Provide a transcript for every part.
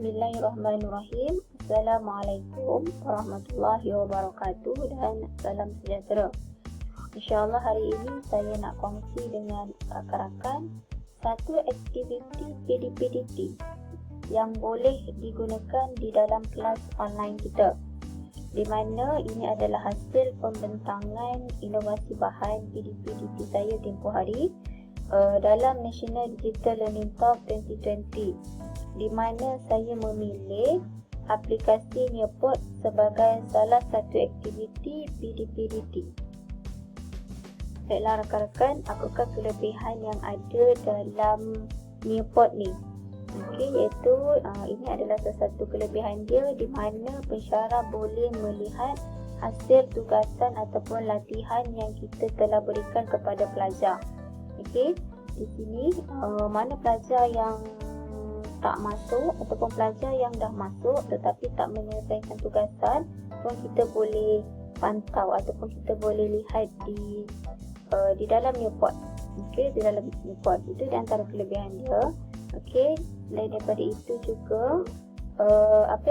Bismillahirrahmanirrahim. Assalamualaikum warahmatullahi wabarakatuh dan salam sejahtera. InsyaAllah hari ini saya nak kongsi dengan rakan-rakan satu aktiviti PDPDT yang boleh digunakan di dalam kelas online kita, di mana ini adalah hasil pembentangan inovasi bahan PDPDT saya tempoh hari dalam National Digital Learning Talk 2020, di mana saya memilih aplikasi Nearpod sebagai salah satu aktiviti PDPDT. Baiklah rakan-rakan, apakah kelebihan yang ada dalam Nearpod ni? Iaitu ini adalah salah satu kelebihan dia, di mana pensyarah boleh melihat hasil tugasan ataupun latihan yang kita telah berikan kepada pelajar. Di sini mana pelajar yang tak masuk ataupun pelajar yang dah masuk tetapi tak menyelesaikan tugasan pun kita boleh pantau ataupun kita boleh lihat di dalam Nearpod. Di dalam Nearpod itu di antara kelebihan dia. Selain daripada itu juga apa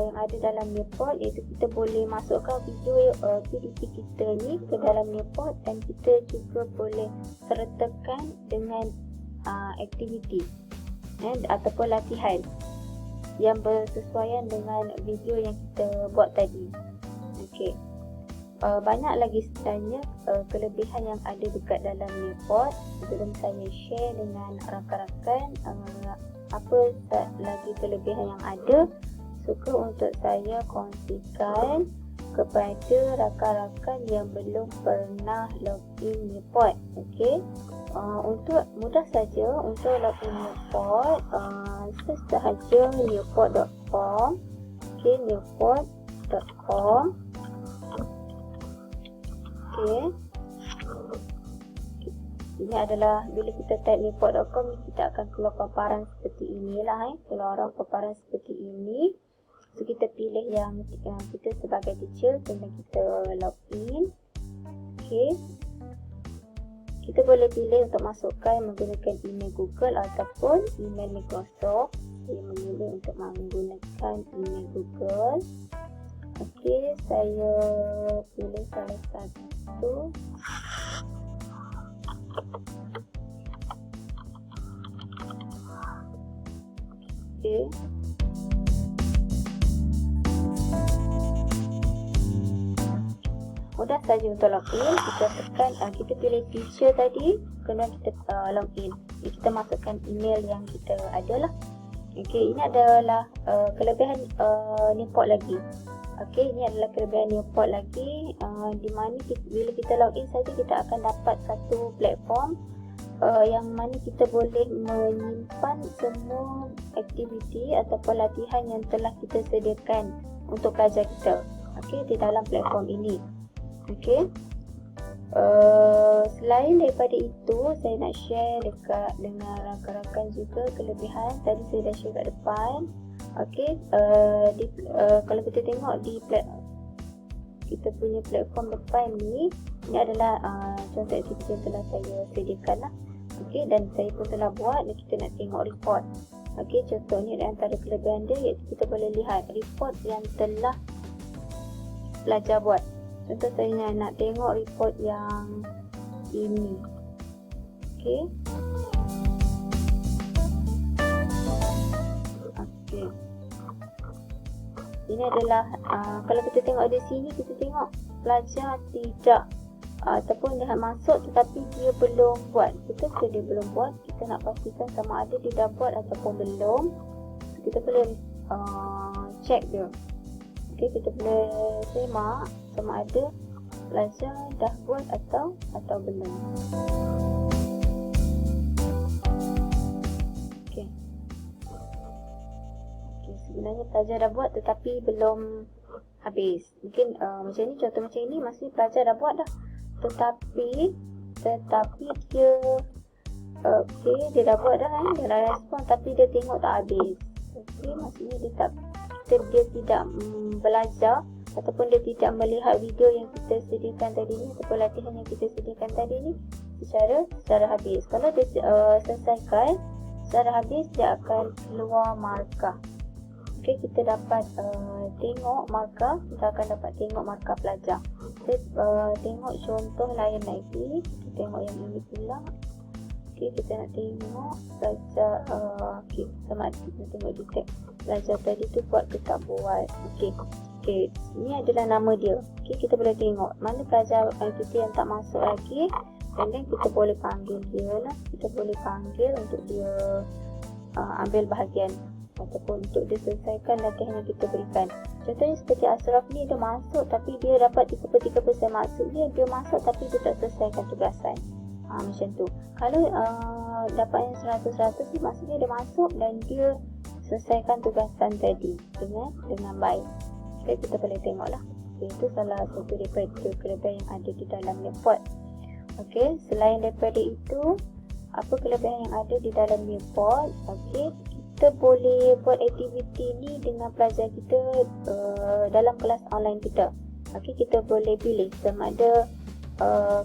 yang ada dalam Nearpod, iaitu kita boleh masukkan video PDP kita ni ke dalam Nearpod, dan kita juga boleh sertakan dengan aktiviti ataupun latihan yang bersesuaian dengan video yang kita buat tadi. Banyak lagi sebenarnya kelebihan yang ada dekat dalam Nearpod. Sebelum saya share dengan rakan-rakan apa lagi kelebihan yang ada, suka untuk saya kongsikan kepada rakan-rakan yang belum pernah login Nearpod. Untuk mudah saja untuk login Nearpod, search sahaja nearpod.com. Nearpod.com. Ini adalah bila kita type nearpod.com, kita akan keluar paparan seperti inilah. Keluaran paparan seperti ini. So kita pilih yang kita sebagai teacher, kemudian kita login. Kita boleh pilih untuk masukkan menggunakan email Google ataupun email Microsoft. Saya memilih untuk menggunakan email Google. Saya pilih salah satu. Mudah saja untuk login. Kita tekan, kita pilih teacher tadi, kemudian kita login. Kita masukkan email yang kita ada lah. Ini adalah kelebihan Nearpod lagi. Ini adalah kelebihan Nearpod lagi, di mana bila kita login saja, kita akan dapat satu platform yang mana kita boleh menyimpan semua aktiviti ataupun latihan yang telah kita sediakan untuk pelajar kita di dalam platform ini. Selain daripada itu, saya nak share dengan rakan-rakan juga kelebihan. Tadi saya dah share kat depan. Kalau kita tengok di kita punya platform depan ni, ini adalah contoh aktiviti yang telah saya sediakan lah. Dan saya pun telah buat, dan kita nak tengok report. Contohnya di antara kelebihan dia, iaitu kita boleh lihat report yang telah pelajar buat. Contoh saya nak tengok report yang ini. Ini adalah kalau kita tengok di sini, kita tengok pelajar tidak ataupun dah masuk tetapi dia belum buat. Betul ke dia belum buat? Kita nak pastikan sama ada dia dah buat ataupun belum. Kita boleh check dia. Kita boleh semak sama ada pelajar dah buat atau belum. Sebenarnya pelajar dah buat tetapi belum habis. Mungkin macam ni, contoh macam ini, maksudnya pelajar dah buat dah, tetapi dia dia dah buat dah dia dah respon, tapi dia tengok tak habis. Maksudnya dia tidak belajar ataupun dia tidak melihat video yang kita sediakan tadi ni ataupun latihan yang kita sediakan tadi ni secara habis. Kalau dia selesaikan secara habis, dia akan keluar markah. Okey, kita dapat tengok markah. Kita akan dapat tengok markah pelajar. Kita tengok contoh lain lagi. Kita tengok yang ini pula. Okey, kita nak tengok pelajar. Okey, sama ada kita tengok detect pelajar tadi tu buat ke tak buat. Okey, ini adalah nama dia. Okey, kita boleh tengok mana pelajar kita yang tak masuk lagi. Dan then kita boleh panggil dia lah. Kita boleh panggil untuk dia ambil bahagian ataupun untuk dia selesaikan latihan yang kita berikan. Contohnya seperti Ashraf ni, dia masuk tapi dia dapat 33% maksud dia masuk tapi dia tak selesaikan tugasan. Macam tu. Kalau dapat yang 100% ni, maksudnya dia masuk dan dia selesaikan tugasan tadi dengan baik. Okay, kita boleh tengok lah. Okay, itu salah satu daripada kelebihan yang ada di dalam Nearpod. Okay, selain daripada itu, apa kelebihan yang ada di dalam Nearpod? Okay, kita boleh buat aktiviti ni dengan pelajar kita dalam kelas online kita. Okay, kita boleh pilih sama ada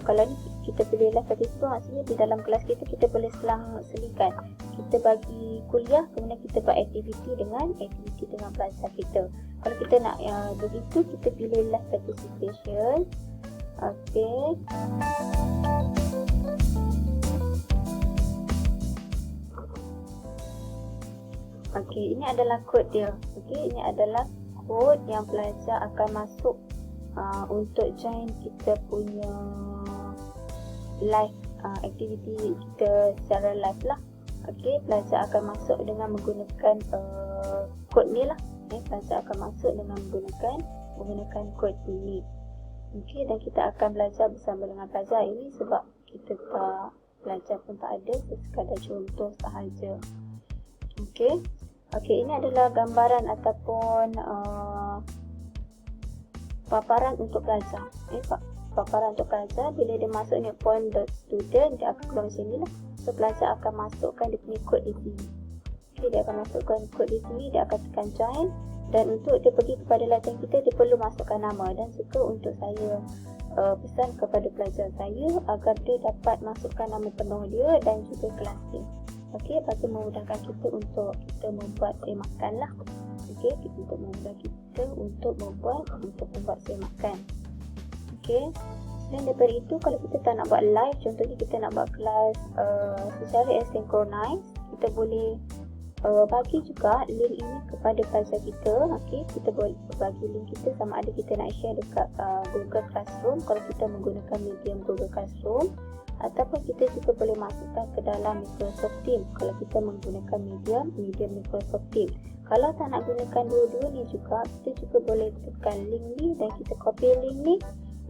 kalau ni kita pilih live participant, maksudnya di dalam kelas kita boleh selang-selingkan. Kita bagi kuliah, kemudian kita buat aktiviti dengan pelajar kita. Kalau kita nak begitu, kita pilih live participation. Okay. Okey, ini adalah kod dia. Okey, ini adalah kod yang pelajar akan masuk untuk join kita punya live aktiviti kita secara live lah. Okey, pelajar akan masuk dengan menggunakan kod ni lah. Pelajar akan masuk dengan menggunakan kod ini. Okey, dan kita akan belajar bersama dengan pelajar ini sebab kita tak belajar pun tak ada, sekadar contoh sahaja. Okey, ini adalah gambaran ataupun paparan untuk pelajar. Paparan untuk pelajar, bila dia masuk ni point.student, dia akan keluar macam ni lah. So, pelajar akan masukkan dia punya kod di sini. Okey, dia akan masukkan kod di sini, dia akan tekan join. Dan untuk dia pergi kepada latihan kita, dia perlu masukkan nama. Dan suka untuk saya pesan kepada pelajar saya agar dia dapat masukkan nama penuh dia dan juga kelas dia. Okey, bagi memudahkan kita untuk kita membuat semakan lah. Okey, untuk memudahkan kita untuk membuat semakan. Okey, selain daripada itu, kalau kita tak nak buat live, contohnya kita nak buat kelas secara asynchronous, kita boleh bagi juga link ini kepada pelajar kita. Okey, kita boleh bagi link kita sama ada kita nak share dekat Google Classroom kalau kita menggunakan medium Google Classroom, ataupun kita juga boleh masukkan ke dalam Microsoft Teams kalau kita menggunakan medium Microsoft Teams. Kalau tak nak gunakan dua-dua ni juga, kita juga boleh tekan link ni dan kita copy link ni.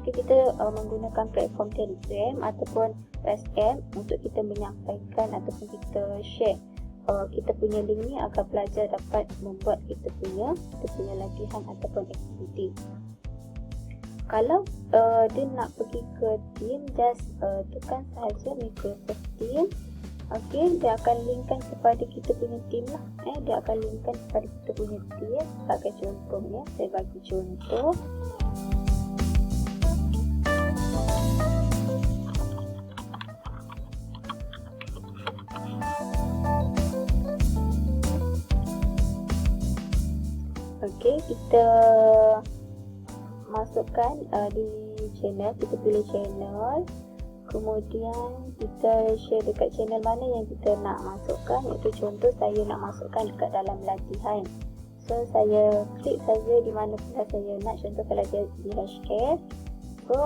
Okay, kita menggunakan platform Telegram ataupun WhatsApp untuk kita menyampaikan ataupun kita share kita punya link ni agar pelajar dapat membuat kita punya latihan ataupun aktiviti. Kalau dia nak pergi ke team, just tekan sahaja Microsoft Team. Okey, dia akan linkkan kepada kita punya team lah. Dia akan linkkan kepada kita punya team. Sebagai contohnya, saya bagi contoh. Okey, kita masukkan di channel, kita pilih channel, kemudian kita share dekat channel mana yang kita nak masukkan. Iaitu contoh saya nak masukkan dekat dalam latihan, so saya klik saja di mana pula saya nak. Contoh kalau dia di hashtag, so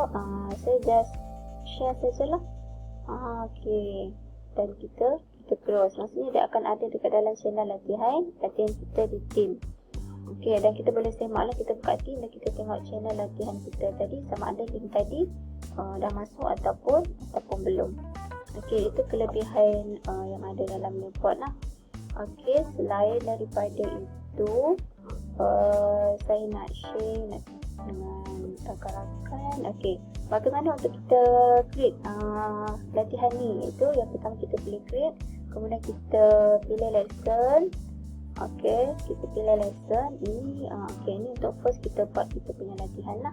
saya just share sajalah. Okey, dan kita close, maksudnya dia akan ada dekat dalam channel latihan kita di team. Okey, dan kita boleh semaklah, kita buka team dan kita tengok channel latihan kita tadi sama ada link tadi dah masuk ataupun belum. Okey, itu kelebihan yang ada dalam Nearpod lah. Okey, selain daripada itu saya nak share dengan rakan-rakan. Okey, bagaimana untuk kita create latihan ni? Itu yang pertama kita pilih create, kemudian kita pilih lesson. Okey, kita pilih lesson ini. Okey, ni untuk first kita buat kita punya latihan lah.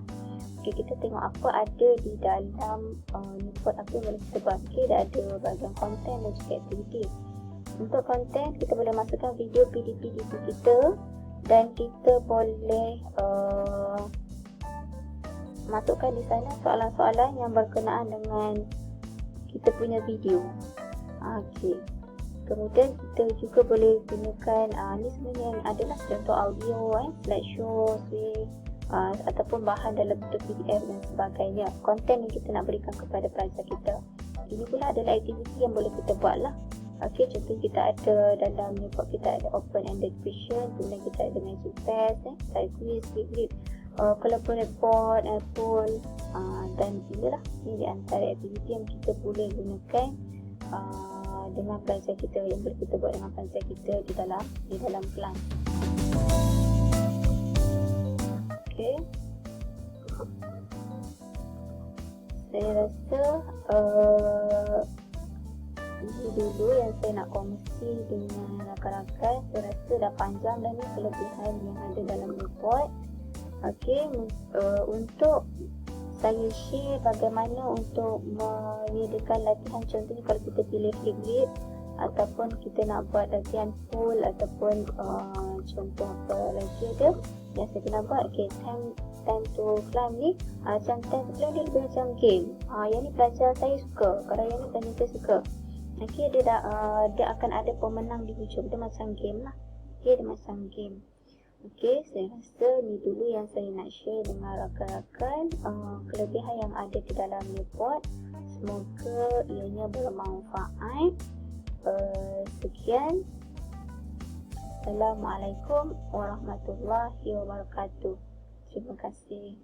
Okey, kita tengok apa ada di dalam Nearpod, apa yang boleh kita buat. Okey, dah ada bahagian konten dan juga aktiviti. Untuk konten, kita boleh masukkan video PDP kita dan kita boleh masukkan di sana soalan-soalan yang berkenaan dengan kita punya video. Okey. Kemudian kita juga boleh gunakan ni sebenarnya adalah contoh audio, slideshow, ataupun bahan dalam bentuk PDF dan sebagainya. Konten yang kita nak berikan kepada pelajar kita. Ini pula adalah aktiviti yang boleh kita buat lah. Okey, contoh kita ada dalam report kita ada open-ended question, kemudian kita ada magic test, kita ada quiz, flip, kalaupun report, poll, dan inilah ini di antara aktiviti yang kita boleh gunakan dengan pelajar kita, yang boleh kita buat dengan pelajar kita di dalam kelas. Okey. Saya rasa ini dulu yang saya nak kongsi dengan rakan-rakan. Saya rasa dah panjang dah ni kelebihan yang ada dalam report. Okey, untuk saya share bagaimana untuk menyediakan latihan, contohnya kalau kita pilih Flipgrid ataupun kita nak buat latihan poll ataupun contoh apa lagi ada yang saya pernah buat. Okay, time to climb ni macam time to climb dia lebih macam game. Yang ni pelajar saya suka, kalau yang ni pelajar saya suka. Okay, dia akan ada pemenang di hujung, dia macam game lah. Okay, dia macam game. Okey, saya rasa ni dulu yang saya nak share dengan rakan-rakan kelebihan yang ada di dalam report. Semoga ianya bermanfaat. Sekian. Assalamualaikum warahmatullahi wabarakatuh. Terima kasih.